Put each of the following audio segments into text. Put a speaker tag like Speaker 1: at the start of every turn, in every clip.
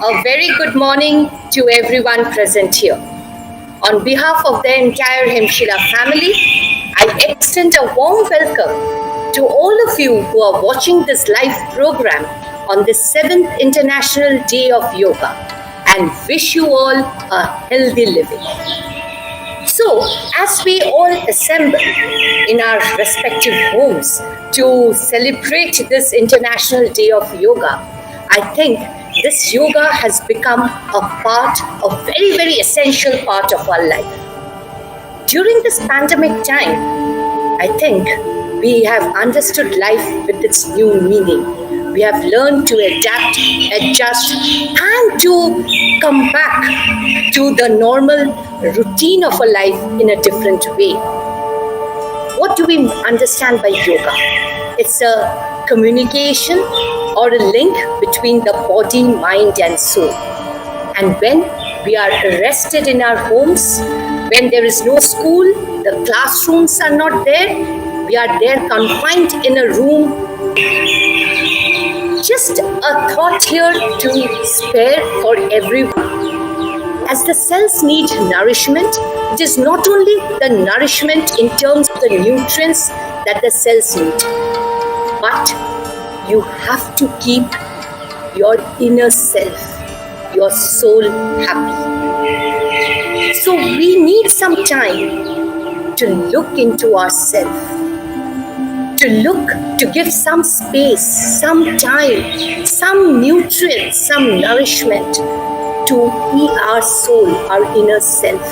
Speaker 1: A very good morning to everyone present here. On behalf of the entire Hemshila family, I extend a warm welcome to all of you who are watching this live program on the 7th International Day of Yoga and wish you all a healthy living. So, as we all assemble in our respective homes to celebrate this International Day of Yoga, I think this yoga has become a very, very essential part of our life. During this pandemic time, I think we have understood life with its new meaning. We have learned to adapt, adjust, and to come back to the normal routine of a life in a different way. What do we understand by yoga? It's a communication or a link between the body, mind, and soul. And when we are rested in our homes, when there is no school, the classrooms are not there, we are there confined in a room. Just a thought here to spare for everyone. As the cells need nourishment, it is not only the nourishment in terms of the nutrients that the cells need, but you have to keep your inner self, your soul happy. So we need some time to look into ourselves, to give some space, some time, some nutrients, some nourishment to be our soul, our inner self.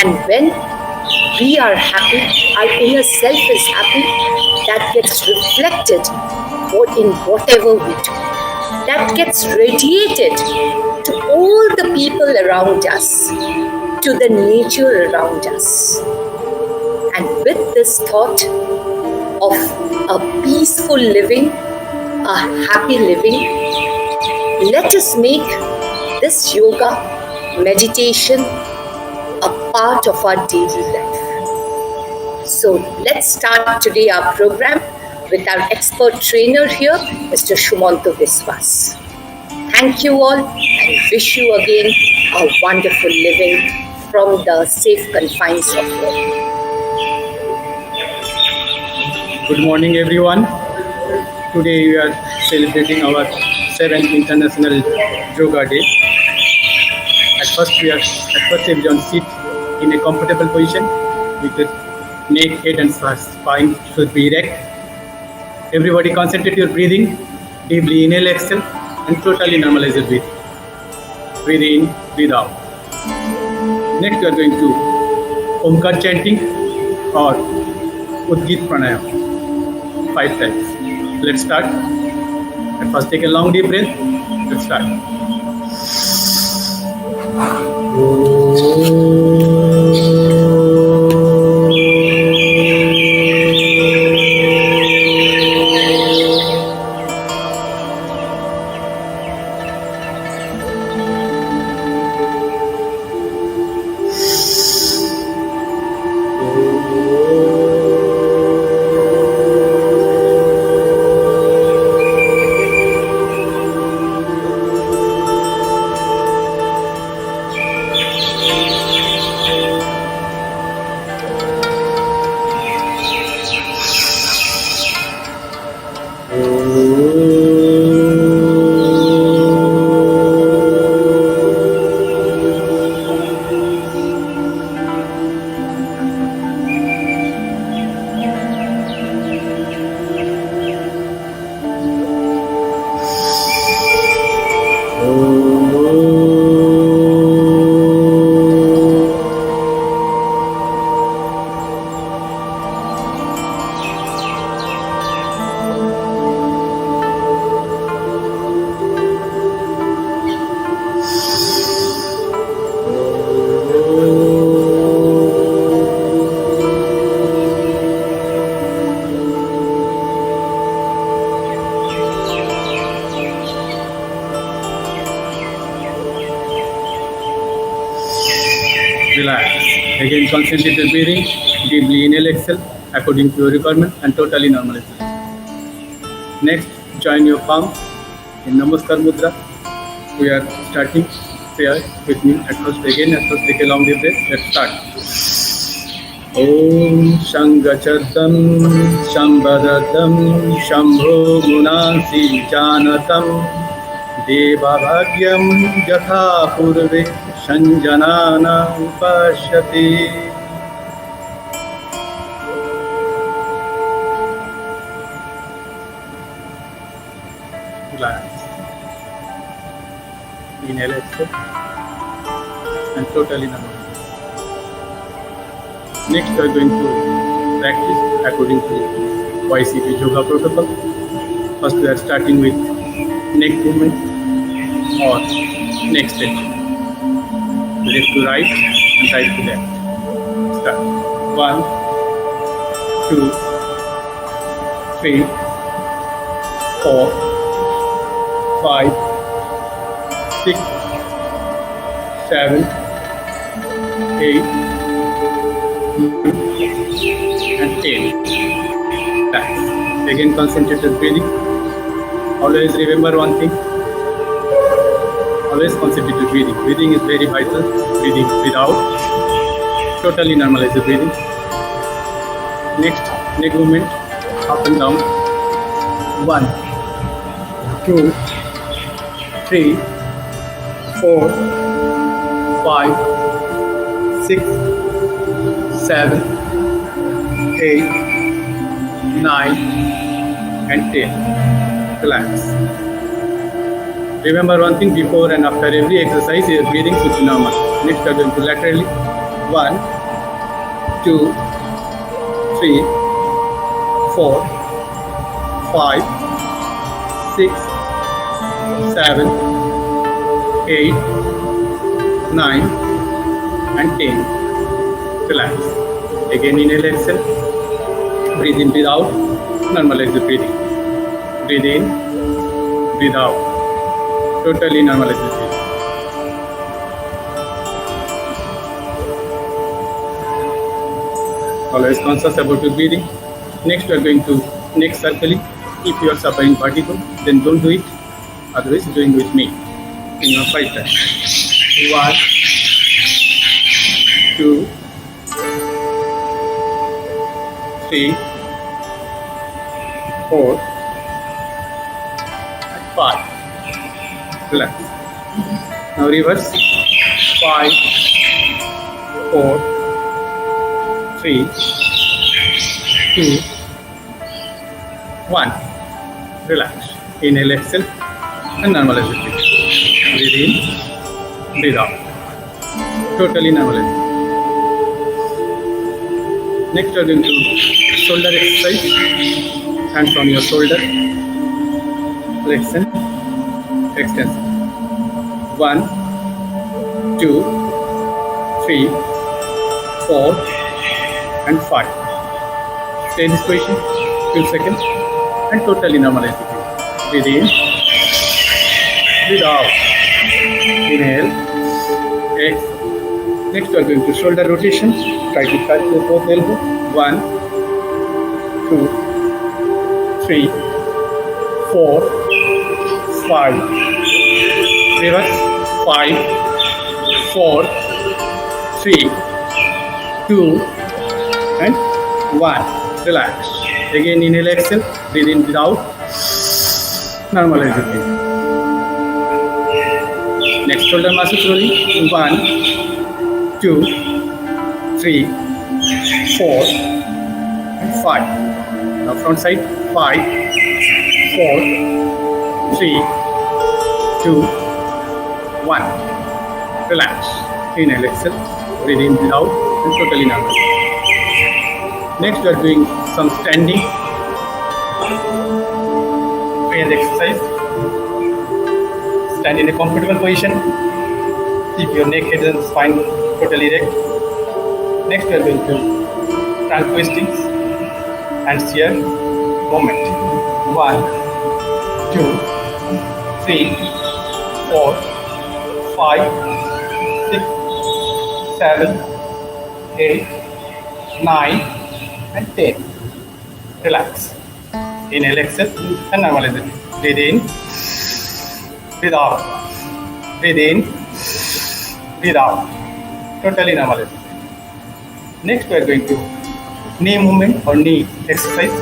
Speaker 1: And when we are happy, our inner self is happy, that gets reflected in whatever we do. That gets radiated to all the people around us, to the nature around us. And with this thought of a peaceful living, a happy living, let us make this yoga meditation a part of our daily life. So let's start today our program with our expert trainer here, Mr. Shumanto Viswas. Thank you all and wish you again a wonderful living from the safe confines of yoga.
Speaker 2: Good morning, everyone. Today we are celebrating our 7th International Yoga Day. At first, everyone sit in a comfortable position with the neck, head, and spine should be erect. Everybody concentrate your breathing. Deeply inhale, exhale, and totally normalize your breathing. Breathe in, breathe out. Next, we are going to Omkar chanting or Udgit Pranayam. 5 times. Let's start. And first take a long deep breath. Let's start. Relax. Again, concentrate your breathing. Deeply inhale, exhale according to your requirement and totally normalize it. Next, join your palms in Namaskar Mudra. We are starting prayer with me at first again. At first, take a long deep breath. Let's start. Om Shangachatam Shambhadadam Shambho Gunansi Janatam Deva Bhagyam Jatha Purve Sanjanana Pashyati. Relax. Inhale, exhale, and totally numb. Next, we are going to practice according to YCP Yoga protocol. First, we are starting with neck movement or neck stretch. Left to right and right to left. Start. 1, 2, 3, 4, 5, 6, 7, 8, and 10. Back. Again, concentrated breathing. Always remember one thing. Always concentrated breathing. Breathing is very vital. Breathing without. Totally normalize the breathing. Next, neck movement. Up and down. 1, 2, 3, 4, 5, 6, 7, 8, 9, and 10. Relax. Remember one thing, before and after every exercise, your breathing should be normal. Next, we are going to laterally. 1, 2, 3, 4, 5, 6, 7, 8, 9, and 10. Relax. Again, inhale, exhale. Breathe in, breathe out. Normalize the breathing. Breathe in, breathe out. Totally normalize the breathing. Always conscious about your breathing. Next, we are going to neck circling. If you are suffering vertigo, then don't do it. Otherwise, doing with me in your 5 times. 1, 2, 3, 4, and 5. Relax. Now reverse. 5, 4, 3, 2, 1. Relax. Inhale, exhale, and normalize the breathing. Breathe in, breathe out. Totally normalize. Next, we are going to shoulder exercise. Hands on your shoulder. Flexion, extension. 1, 2, 3, 4, and 5. Stay in this position. Few seconds, and totally normalize the breath. Breathe in, breathe out. Inhale, exhale. Next, we are going to shoulder rotation. Try to touch your both elbow. 1, 2, 3, 4, 5. Reverse. 5, 4, 3, 2, and 1. Relax. Again, inhale, exhale. Breathe in, breathe out. Normalize the breathing. Next, shoulder muscles rolling. 1, 2, 3, 4, and 5. Now front side. 5, 4, 3, 2, 1. Relax. Inhale, exhale. Breathe in, breathe out. And totally normal. Next, we are doing some standing prayer exercise. Stand in a comfortable position. Keep your neck, head, and spine totally erect. Next, we are going to trunk twistings and steer movement. 1, 2, 3, 4, 5, 6, 7, 8, 9, and 10. Relax. Inhale, exhale, and normalize it. Breathe in, breathe out. Breathe in, breathe out. Totally normal. Next, we are going to knee movement or knee exercise.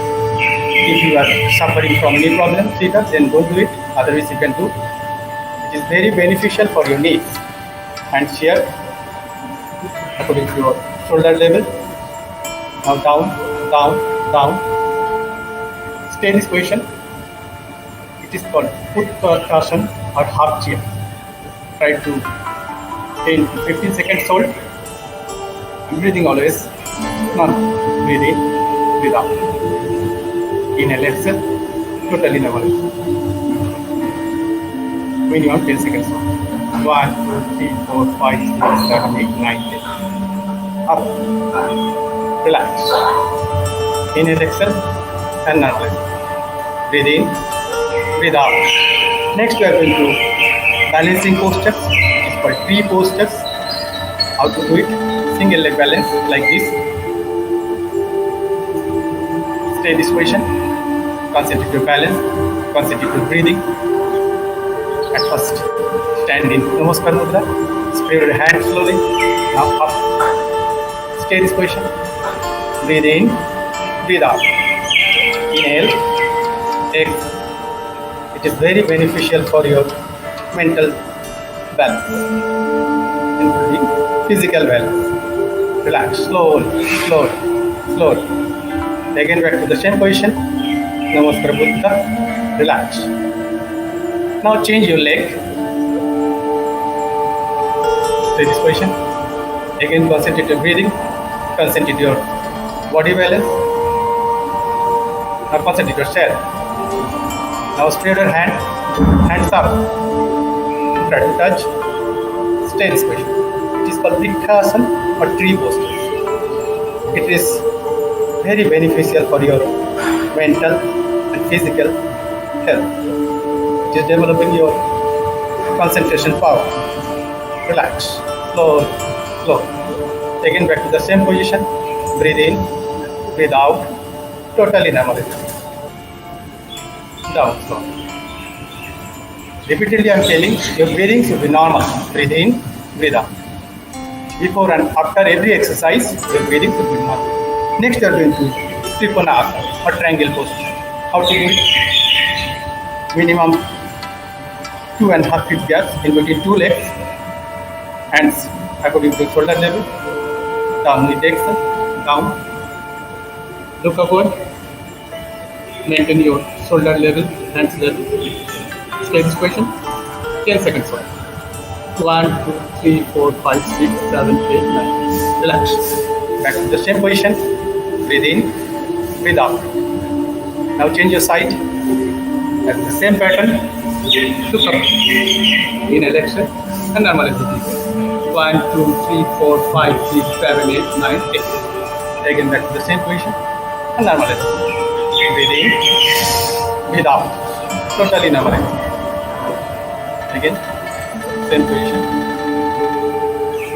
Speaker 2: If you are suffering from knee problem, then don't do it. Otherwise, you can do. It is very beneficial for your knees. Hands here, according to your shoulder level. Now down, down, down. Stay in this position. It is called Utkartasana or half chair. Try to stay in 15 seconds hold. Breathing always. None. Breathe in, breathe out. Inhale, exhale. Totally normal. Minimum 10 seconds. 1, 2, 3, 4, 5, 6, 7, 8, 9, 10. Up. Relax. Inhale, exhale, and normalize. Breathe in, breathe out. Next, we are going to balancing postures. It's called tree postures. How to do it? Single leg balance like this. Stay in this position. Concentrate your balance. Concentrate your breathing. At first, stand in Namaskar Mudra. Spread your hands slowly. Now up. Stay in this position. Breathe in. Breathe out. Inhale. Exhale. It is very beneficial for your mental balance, including physical balance. Relax, slowly, slowly, slowly. Again, back to the same position. Namaskar Buddha. Relax. Now change your leg. Stay this position. Again, concentrate your breathing. Concentrate your body balance. Now concentrate yourself. Now spread your hands up. Try to touch. Stay in this position. It is called Vrikshasana or tree postures. It is very beneficial for your mental and physical health. It is developing your concentration power. Relax. Slow, slow. Again back to the same position. Breathe in, breathe out. Totally normal. Down, slow. Repeatedly I am telling your breathing should be normal. Breathe in, breathe out. Before and after every exercise, your breathing should be normal. Next, you are going to Trikonasana or triangle posture. How to do it? Minimum 2.5 feet gap in between two legs. Hands according to shoulder level. Down with exhale. Down. Look upward. Maintain your shoulder level, hands level. Stay this position. 10 seconds. 1, 2, 3, 4, 5, 6, 7, 8, 9. Relax. Back to the same position. Breathe in, breathe out. Now change your side. At the same pattern. Look up. Inhale, exhale, and normalize the breathing. 1, 2, 3, 4, 5, 6, 7, 8, 9, 10. Again back to the same position and normalize. Breathe in, breathe out. Totally normalize. Again, same position.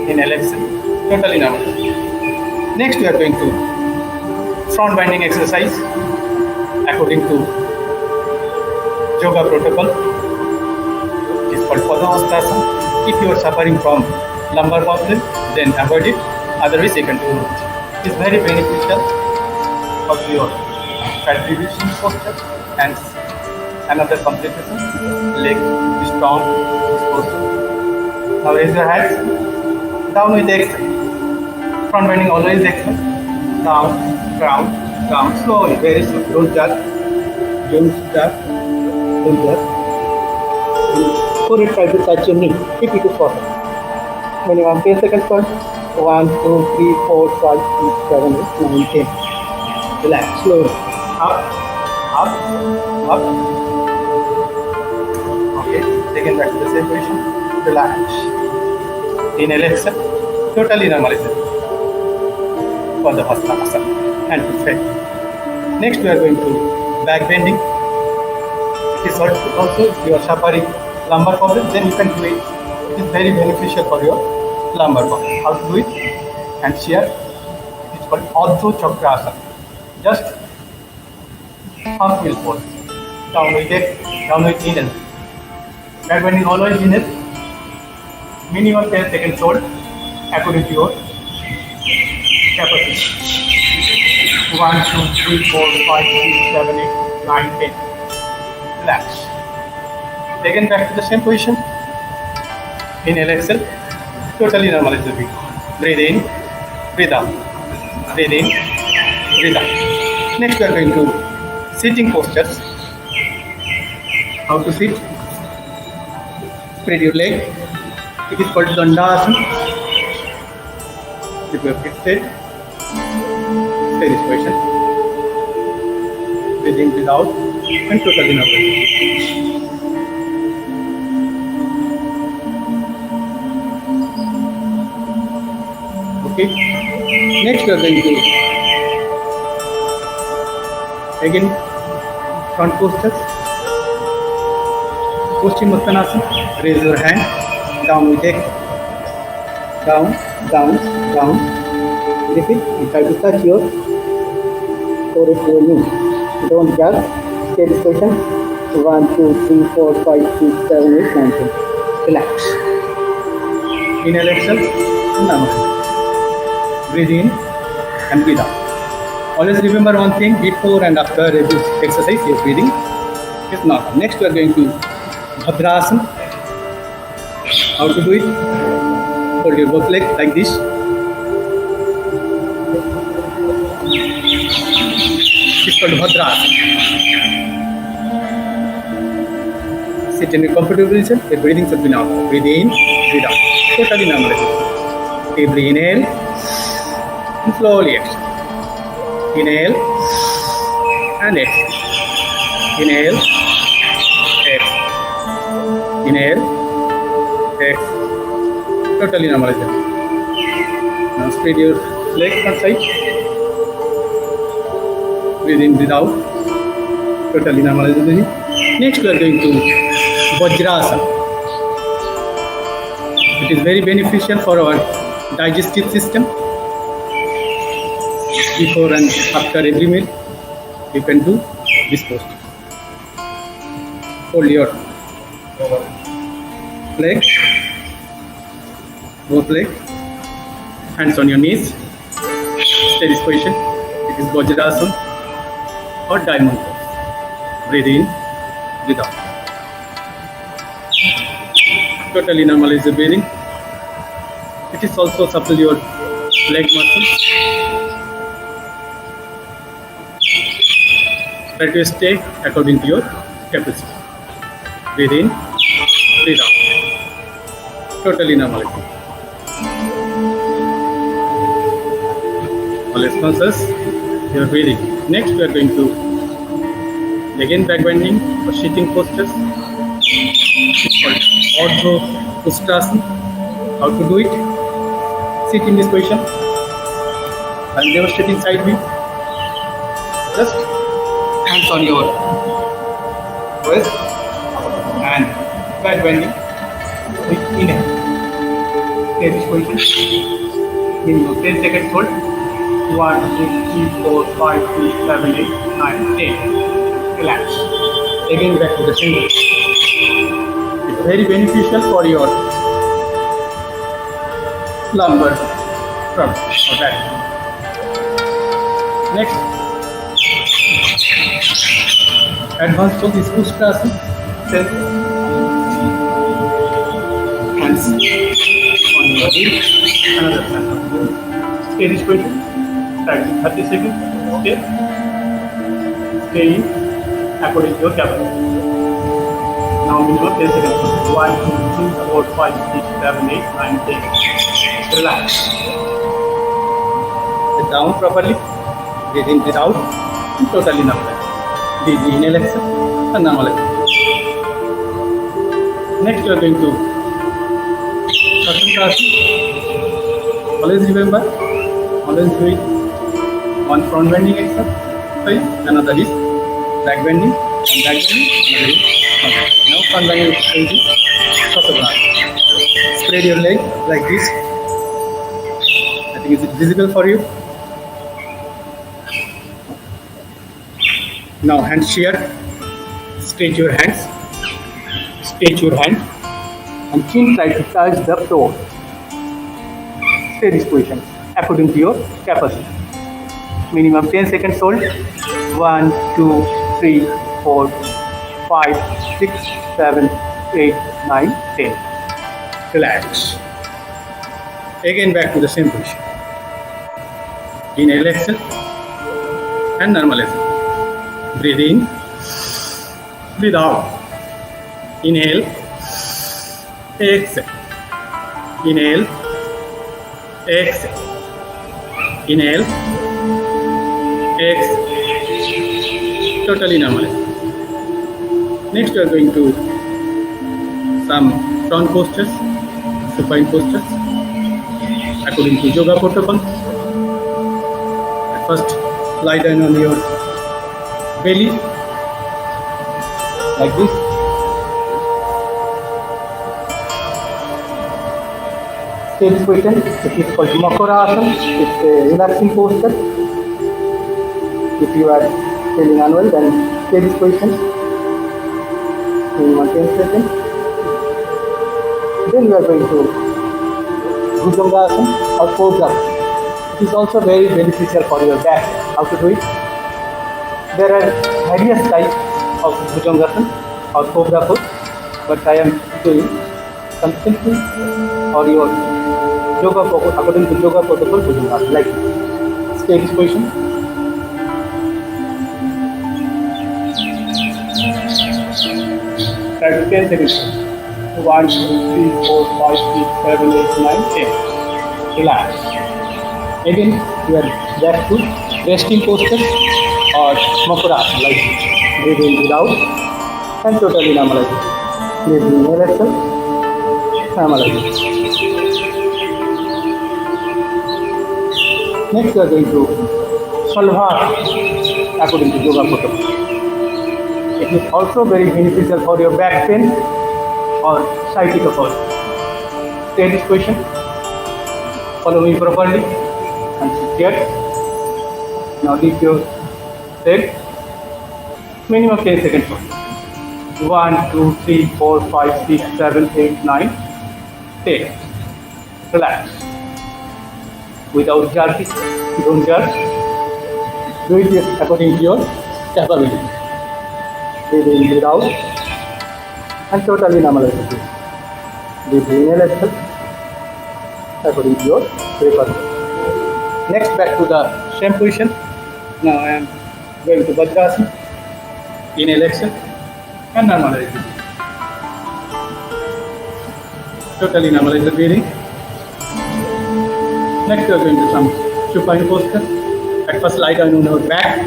Speaker 2: Inhale, exhale. Totally normalize. Next, we are going to front bending exercise according to yoga protocol. It is called Padahastasana. If you are suffering from lumbar problem, then avoid it. Otherwise, you can do it. It is very beneficial for your fat reduction posture and another complication. Leg is strong. Now raise your hands. Down with exhale. Front bending always exhale. Down, down, down. Slowly, very slow. Don't jerk. Don't jerk. Don't jerk. Before you try to touch your knee, keep it to short. Minimum 10 seconds first. 1, 2, 3, 4, 5, 6, 7, 8, 9, 10. Relax. Slowly. Up, up, up. Okay. Again back to the same position. Relax. Inhale, exhale. Totally normalize it. For the Hastasana and to straight. Next, we are going to back bending. It is also if you are suffering lumbar problem, then you can do it. It is very beneficial for your lumbar problem. How to do it? And here, it is called Ardha Chakrasana. Just half wheel pose. Down with it, down with inhale. Back bending always inhale. minimum 10 seconds hold according to your capacity. 1, 2, 3, 4, 5, 6, 7, 8, 9, 10. Relax. Again back to the same position. Inhale, exhale. Totally normalize the breathing. Breathe in, breathe out. Breathe in, breathe out. Next we are going to sitting postures. How to sit? Spread your leg. It is called Dandasana. Keep your feet straight. Stay this position. Breathe in, breathe out, and totally normalize. Okay. Next we are going to again front postures. Paschimottanasana. Raise your hand. Down we take. Down, down, down. Repeat. And try to touch your torus to your knee. Don't jump. Stay this position. 1, 2, 3, 4, 5, 6, 7, 8, 9, 10. Relax. Inhale, exhale. Namaste. Breathe in and breathe out. Always remember one thing, before and after every exercise, your breathing is normal. Next, we are going to Bhadrasana. How to do it? Hold your both legs like this. It's called Bhadrasana. Sit in a comfortable position. Your breathing should be normal. Breathe in, breathe out. Totally normal. Deeply inhale. And slowly exhale. Inhale and exhale. Inhale, exhale. Inhale, exhale. Totally normalize. Now spread your legs one side. Breathe in, breathe out. Totally normalize the breathing. Next we are going to Vajrasana. It is very beneficial for our digestive system. Before and after every meal, you can do this posture. Hold your legs, both legs, hands on your knees. Stay this position. It is Vajrasana or diamond pose. Breathe in, breathe out. Totally normalize the breathing. It is also supple your leg muscles. Try to stay according to your capacity. Breathe in, breathe out. Totally normal. Always conscious your breathing. Next we are going to again back bending or sitting postures. It's called Urdhva Uttanasana. How to do it? Sit in this position. I'm demonstrating side view. Just hands on your waist and back bending with inhale. Stay this position. Minimum 10 seconds hold. 1, 2, 3, 4, 5, 6, 7, 8, 9, 10. Relax. Again back to the same position. It's very beneficial for your lumbar front or back. Next. Advanced pose is Uttanasana. Hands on your hip. Another hand. Stay this position. Practice 30 seconds. Okay. Stay in according to your capacity. Now minimum 10 seconds. 1, 2, 3, 4, 5, 6, 7, 8, 9, 10. Relax. Sit down properly. Breathe in, breathe out. And totally normal. Deeply inhale, exhale, and normal exhale. Next, we are going to Sakantrasana. Always remember, always do it. One front bending exercise, another is back bending, and back bending, another is front. Now front bending exercise is Sakantrasana. Spread your leg like this. I think it's visible for you. Now hands shared. Stretch your hands. Stretch your hand and chin try to touch the floor. Stay this position according to your capacity. Minimum 10 seconds hold. 1, 2, 3, 4, 5, 6, 7, 8, 9, 10. Relax. Again back to the same position. Inhale, exhale, and normalize. Breathe in, breathe out. Inhale, exhale. Inhale, exhale. Inhale, exhale. Totally normalize. Next we are going to some front postures, supine postures according to yoga protocol. First, lie down on your belly like this. Stay this position. It is called Makara Asana. It's a relaxing posture. If you are feeling unwell, then stay this position. Minimum 10 seconds. Then we are going to Bhujangasana or Cobra. It is also very beneficial for your back. How to do it? There are various types of Bhujangasana or Cobra pose, but I am doing something for your yoga protocol, according to yoga protocol Bhujangasana, like this. Stay this position. Try to 10 seconds. 1, 2, 3, 4, 5, 6, 7, 8, 9, 10. Relax. Again, we are back to resting postures or Makarasana, like breathe in, breathe out, and totally normalize. Breathe in, inhale, exhale, normalize. Next, we are going to Salbhasana according to yoga protocol. It is also very beneficial for your back pain or sciatica pain. Stay this position. Follow me properly and sit here. Now lift your leg. Minimum 10 seconds. 1, 2, 3, 4, 5, 6, 7, 8, 9, 10. Relax. Without jerking, don't jerk. Do it according to your capability. Breathe in, breathe out, and totally normalize it. Breathe in, inhale, exhale, according to your preference. Next, back to the same position. Now I am going to Vajrasana. Inhale, exhale, and normalize it. Totally normalize the breathing. Next, we are going to some supine posture. At first, lie down on your back.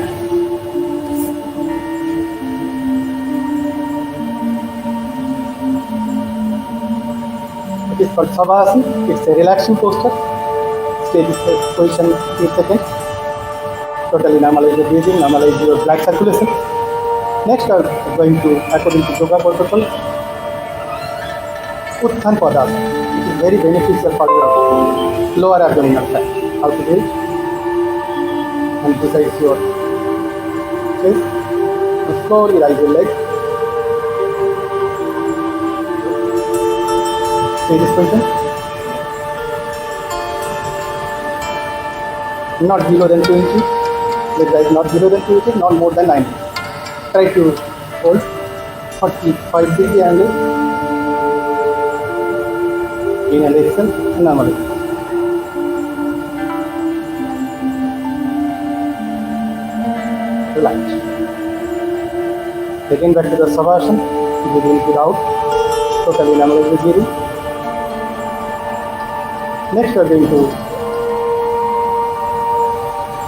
Speaker 2: It is called Savasana. It's a relaxing posture. Stay this position 8 seconds. Totally normalize the breathing, normalize your blood circulation. Next, we are going to, according to yoga protocol, Uttan Padasana. It is very beneficial for your lower abdominal fat. How to do it? And besides your chest, and slowly rise your leg. Stay this position. Not below than 2 inches. Leg rise not below than 2 inches, not more than 9 inches. Try to hold 45-degree angle. Inhale, exhale, and normalize. Relax. Again back to the Savasana. Breathe in, breathe out. Totally normalize the breathing. Next, we are going to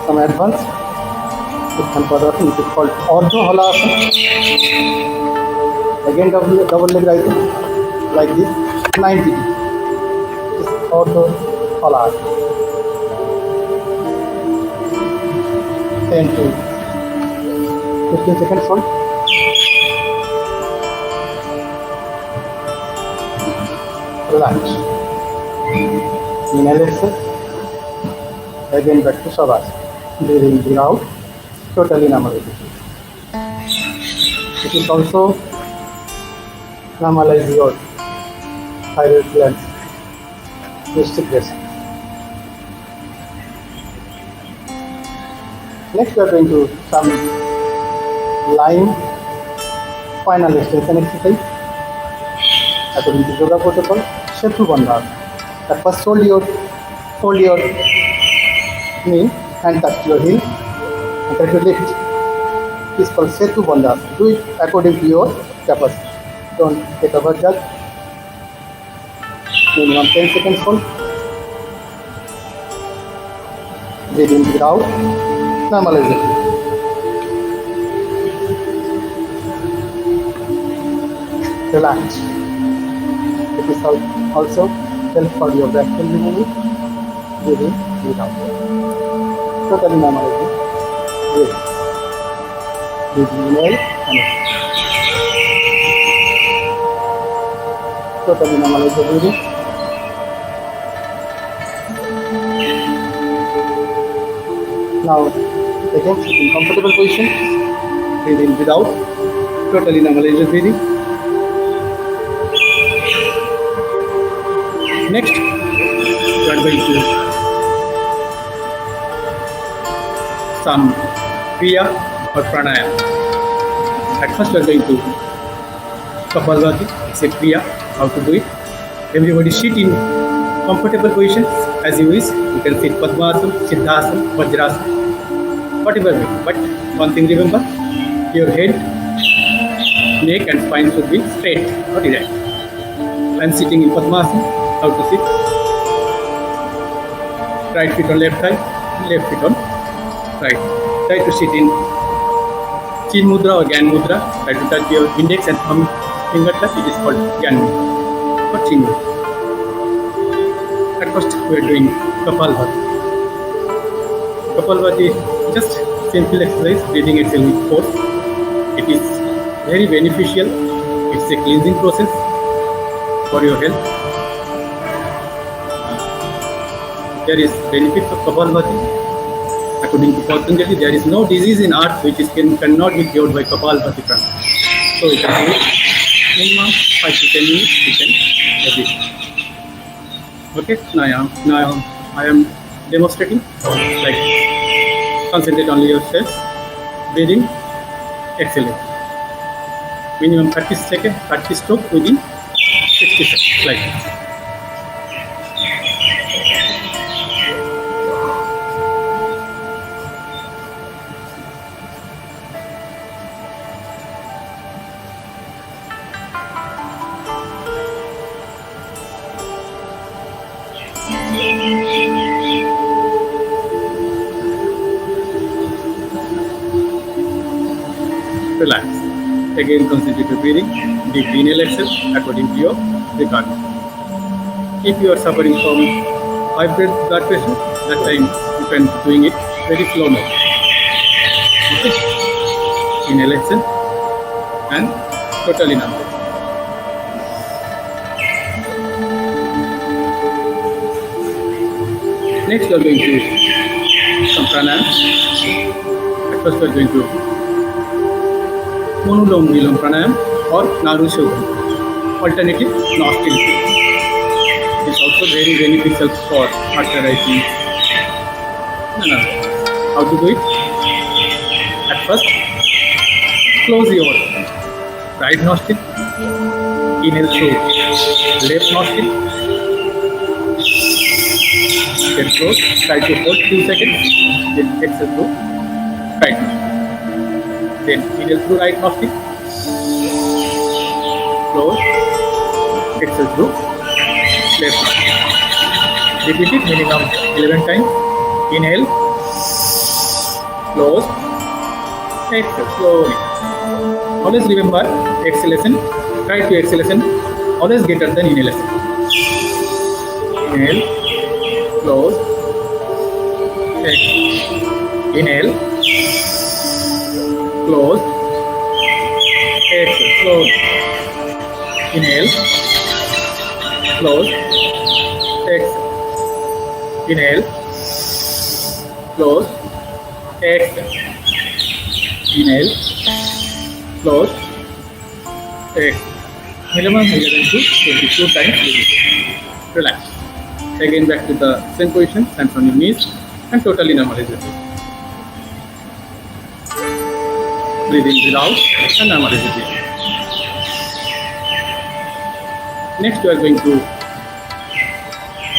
Speaker 2: some advanced Uttan Padasana, which is called Ardha Halasana. Again, double leg rising like this, 90 degrees. This is Ardha Halasana. 10 to 15 seconds hold. Relax. Inhale, exhale. Again back to Savasana. Breathe in, breathe out. Totally normalize. It is also normalize your thyroid gland secretion. Next we are going to some lying spinal extension exercise according to yoga protocol. Setu Bandhana. At first fold your knee and touch your heel and try to lift. It is called Setu Bandhana. Do it according to your capacity. Don't get overjudged. Minimum 10 seconds hold. Breathe in, breathe out. Normalize it. Relax. It is also help for your back pain removing. Breathe in, breathe out. Totally normalize it. Breathe. Breathe inhale and exhale. Totally normalize the breathing. Now again sit in comfortable position. Breathe in, breathe out. Totally normalize the breathing. Next, we are going to some kriya or pranayama. At first, we are going to Kapalbhati. It's a kriya. How to do it? Everybody sit in comfortable position as you wish. You can sit Padmasana, Siddhasana, Vajrasana, whatever way. But one thing remember, your head, neck and spine should be straight, not erect. I am sitting in Padmasana. How to sit? Right foot on left side, left foot on right. Try to sit in Chin Mudra or Gyan Mudra. Try to touch your index and thumb finger touch. It is called Gyan Mudra or Chin Mudra. At first, we are doing Kapalbhati. Kapalbhati is just simple exercise, breathing exhale with force. It is very beneficial. It's a cleansing process for your health. There is benefits of Kapalbhati. According to Patanjali, there is no disease in earth which cannot be cured by Kapalbhati pranayama. So you can do it minimum 5 to 10 minutes. You can do it. Okay, now I am demonstrating. Like, concentrate on yourself. Breathing, exhaling. Minimum 30 seconds, 30 strokes within 60 seconds. Like this. Relax. Again, concentrate your breathing. Deep inhale, exhale according to your requirement. If you are suffering from high blood pressure, that time you can be doing it very slow now. Okay. Inhale, exhale, and totally normal. Next, we are going to some pranayama. At first, we are going to Monulom Vilom Pranayam or Narushodhan, alternative nostril. It is also very beneficial for arthritis. How to do it? At first, close your right nostril, inhale through left nostril, then close, try to hold 2 seconds, then exhale through right nostril. Then inhale through right nostril, close, exhale through left nostril. Repeat it minimum 11 times. Inhale, close, exhale slowly. Always remember exhalation, try to exhalation always greater than inhalation. Inhale, close, exhale. Inhale, close, exhale slowly. Inhale, close, exhale. Inhale, close, exhale. Inhale, close, exhale. 11 to 22 times release. Relax. Again back to the same position, hands on your knees and totally normalize it. Breathe in, breathe out and normalize it. Next we are going to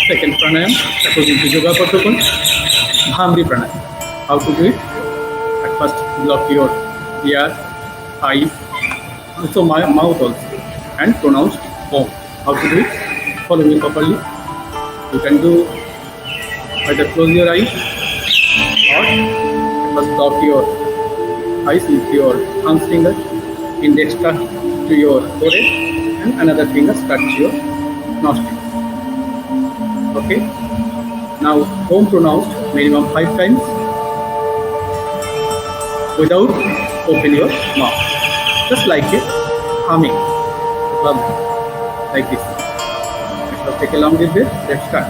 Speaker 2: second pranayam according to yoga protocol, Bhamri pranayam. How to do it? At first block your ears, eyes, also my mouth also and pronounce Om. How to do it? Follow me properly. You can do either close your eyes or first block your eyes with your thumb finger, index touch to your forehead and another finger touch your nostril. Okay. Now Om pronounced minimum 5 times without open your mouth. Just like a humming. Like this. So take a long deep breath. Let's start.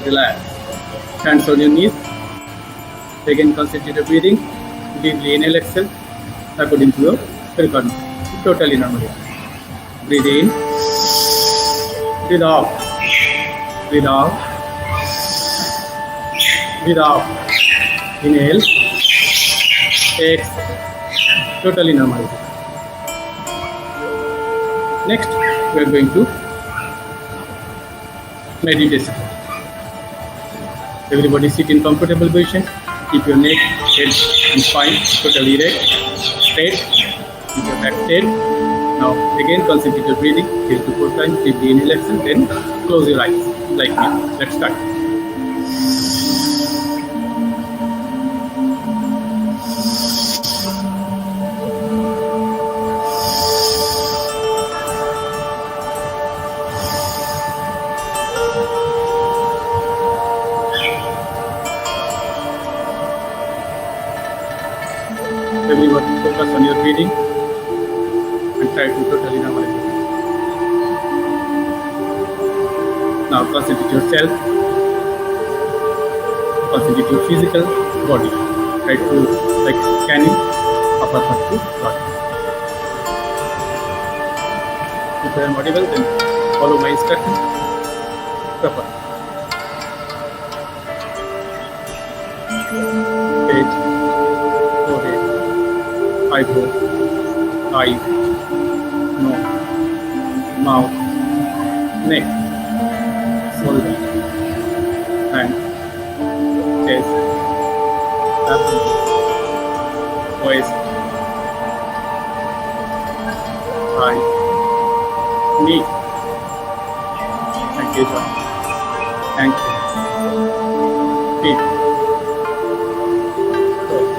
Speaker 2: Relax. Hands on your knees. Again, concentrate your breathing. Deeply inhale, exhale according to your requirement. Totally normal. Breathe in. Breathe out. Breathe out. Breathe out. Inhale. Exhale. Totally normal. Next, we are going to meditation. Everybody sit in comfortable position. Keep your neck, head and spine totally erect, straight. Keep your back straight. Now again concentrate your breathing 3 to 4 times. Deeply inhale, exhale, then close your eyes like me. Let's start. Everyone focus on your breathing and try to totally normalize it. Now concentrate yourself, concentrate your physical body. Try to like scanning upper part to body. If I am audible, then follow my instruction properly. Head, forehead, eyebrow, eyes, nose, mouth, neck, shoulder, hand, chest, abdomen, waist, thigh, knee, ankle joint, ankle, feet, toes.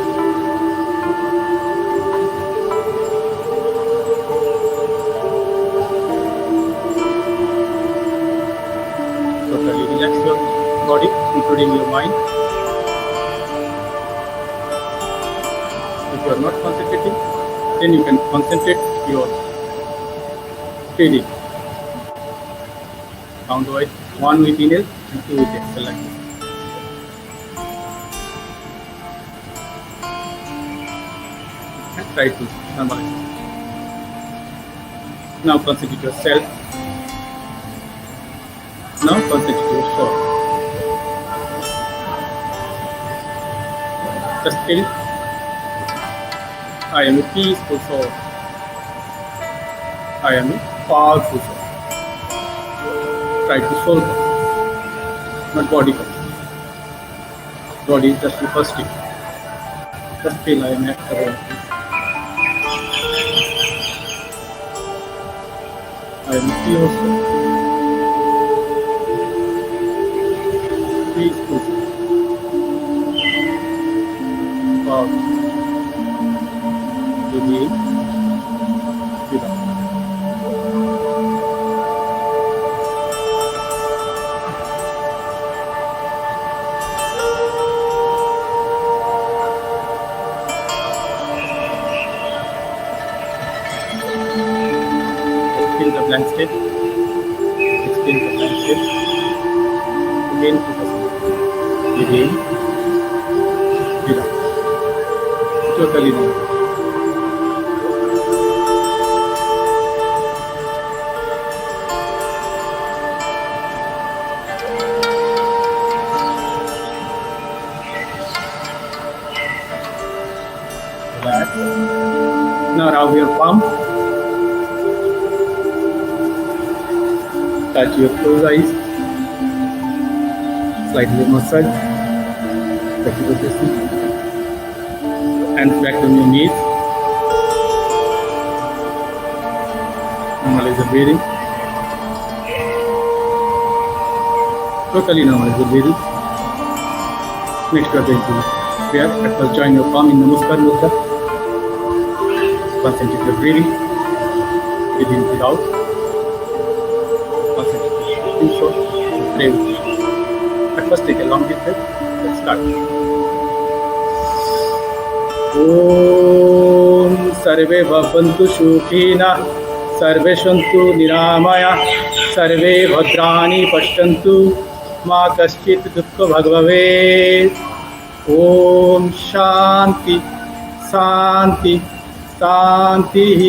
Speaker 2: Totally relax your body, including your mind. If you are not concentrating, then you can concentrate your breathing. Count wise, 1 with inhale and 2 with exhale like this. Try to normalize. Now concentrate yourself. Now concentrate your soul. Just feel I am a peaceful soul. I am a powerful soul. Try to soul come, not body come. Body is just the first step. Just feel I am actor. I am a pure soul. Peaceful soul. Powerful. To be without. Feel the blank state. Experience the blank state. Again focus. Again. Without. Totally normal. Relax. Now rub your palm. Touch your closed eyes. Slightly massage. Touch your chest. Hands back on your knees. Normalize the breathing. Totally normalize the breathing. Next we are going to prayer. At first join your palm in Namaskar Mudra. Concentrate your breathing. Breathe in, breathe out. Concentrate. Do so. Pray with me. At first take a long deep breath. Let's start. ॐ सर्वे भवन्तु सुखिनः सर्वे सन्तु निरामयाः सर्वे भद्राणि पश्यन्तु मा कश्चित् दुःखभाग् भवेत् ॐ शान्ति शान्ति शान्तिः।